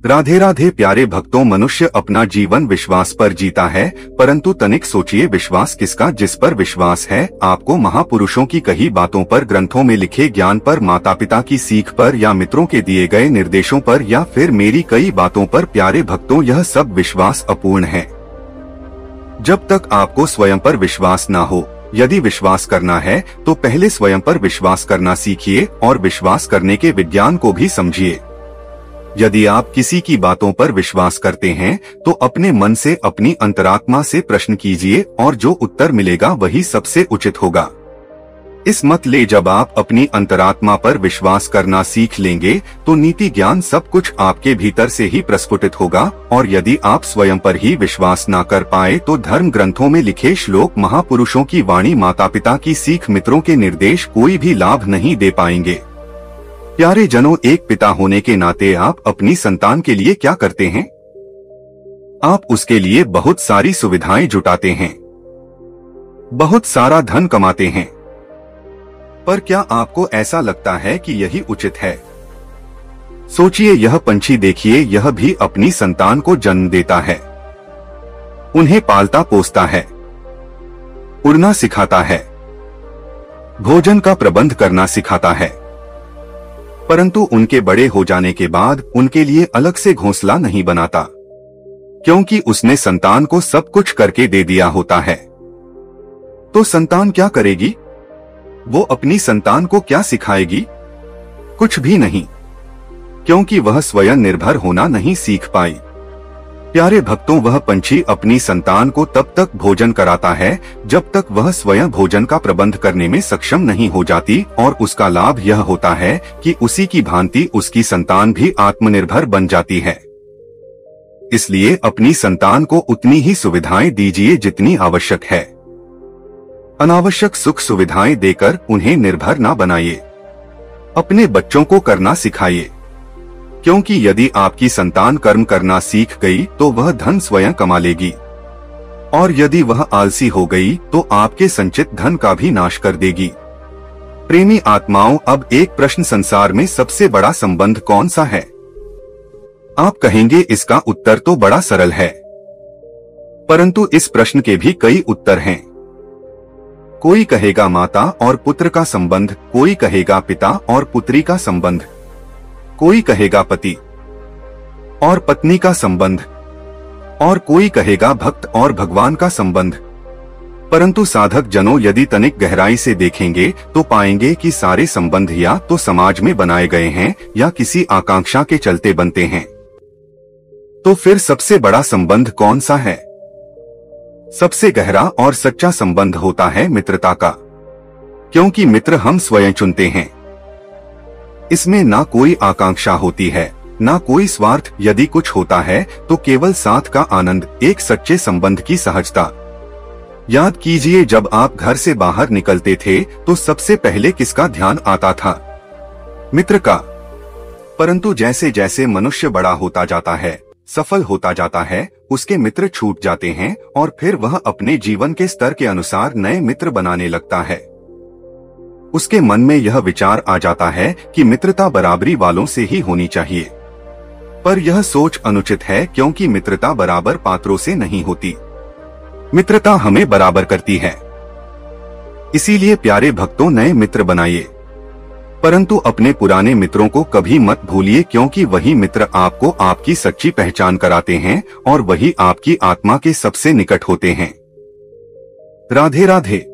राधे राधे प्यारे भक्तों, मनुष्य अपना जीवन विश्वास पर जीता है, परंतु तनिक सोचिए विश्वास किसका? जिस पर विश्वास है, आपको महापुरुषों की कही बातों पर, ग्रंथों में लिखे ज्ञान पर, माता पिता की सीख पर, या मित्रों के दिए गए निर्देशों पर, या फिर मेरी कई बातों पर। प्यारे भक्तों, यह सब विश्वास अपूर्ण है। जब तक आपको स्वयं पर विश्वास ना हो, यदि विश्वास करना है तो पहले स्वयं पर विश्वास करना सीखिए और विश्वास करने के विज्ञान को भी समझिए। यदि आप किसी की बातों पर विश्वास करते हैं तो अपने मन से, अपनी अंतरात्मा से प्रश्न कीजिए और जो उत्तर मिलेगा वही सबसे उचित होगा। इस मतलब जब आप अपनी अंतरात्मा पर विश्वास करना सीख लेंगे तो नीति ज्ञान सब कुछ आपके भीतर से ही प्रस्फुटित होगा। और यदि आप स्वयं पर ही विश्वास ना कर पाए तो धर्म ग्रंथों में लिखे श्लोक, महापुरुषों की वाणी, माता पिता की सीख, मित्रों के निर्देश कोई भी लाभ नहीं दे पाएंगे। प्यारे जनों, एक पिता होने के नाते आप अपनी संतान के लिए क्या करते हैं? आप उसके लिए बहुत सारी सुविधाएं जुटाते हैं, बहुत सारा धन कमाते हैं, पर क्या आपको ऐसा लगता है कि यही उचित है? सोचिए, यह पंछी देखिए, यह भी अपनी संतान को जन्म देता है, उन्हें पालता पोसता है, उड़ना सिखाता है, भोजन का प्रबंध करना सिखाता है, परंतु उनके बड़े हो जाने के बाद उनके लिए अलग से घोंसला नहीं बनाता, क्योंकि उसने संतान को सब कुछ करके दे दिया होता है। तो संतान क्या करेगी? वो अपनी संतान को क्या सिखाएगी? कुछ भी नहीं, क्योंकि वह स्वयं निर्भर होना नहीं सीख पाई। प्यारे भक्तों, वह पंछी अपनी संतान को तब तक भोजन कराता है जब तक वह स्वयं भोजन का प्रबंध करने में सक्षम नहीं हो जाती, और उसका लाभ यह होता है कि उसी की भांति उसकी संतान भी आत्मनिर्भर बन जाती है। इसलिए अपनी संतान को उतनी ही सुविधाएं दीजिए जितनी आवश्यक है। अनावश्यक सुख सुविधाएं देकर उन्हें निर्भर ना बनाइए। अपने बच्चों को करना सिखाइए, क्योंकि यदि आपकी संतान कर्म करना सीख गई तो वह धन स्वयं कमा लेगी, और यदि वह आलसी हो गई तो आपके संचित धन का भी नाश कर देगी। प्रेमी आत्माओं, अब एक प्रश्न, संसार में सबसे बड़ा संबंध कौन सा है? आप कहेंगे इसका उत्तर तो बड़ा सरल है, परंतु इस प्रश्न के भी कई उत्तर हैं। कोई कहेगा माता और पुत्र का संबंध, कोई कहेगा पिता और पुत्री का संबंध, कोई कहेगा पति और पत्नी का संबंध, और कोई कहेगा भक्त और भगवान का संबंध। परंतु साधक जनों, यदि तनिक गहराई से देखेंगे तो पाएंगे कि सारे संबंध या तो समाज में बनाए गए हैं या किसी आकांक्षा के चलते बनते हैं। तो फिर सबसे बड़ा संबंध कौन सा है? सबसे गहरा और सच्चा संबंध होता है मित्रता का, क्योंकि मित्र हम स्वयं चुनते हैं। इसमें ना कोई आकांक्षा होती है, ना कोई स्वार्थ। यदि कुछ होता है तो केवल साथ का आनंद, एक सच्चे संबंध की सहजता। याद कीजिए, जब आप घर से बाहर निकलते थे तो सबसे पहले किसका ध्यान आता था? मित्र का। परंतु जैसे जैसे मनुष्य बड़ा होता जाता है, सफल होता जाता है, उसके मित्र छूट जाते हैं और फिर वह अपने जीवन के स्तर के अनुसार नए मित्र बनाने लगता है। उसके मन में यह विचार आ जाता है कि मित्रता बराबरी वालों से ही होनी चाहिए, पर यह सोच अनुचित है, क्योंकि मित्रता बराबर पात्रों से नहीं होती। मित्रता हमें बराबर करती है। इसीलिए प्यारे भक्तों, नए मित्र बनाइए, परंतु अपने पुराने मित्रों को कभी मत भूलिए, क्योंकि वही मित्र आपको आपकी सच्ची पहचान कराते हैं और वही आपकी आत्मा के सबसे निकट होते हैं। राधे राधे।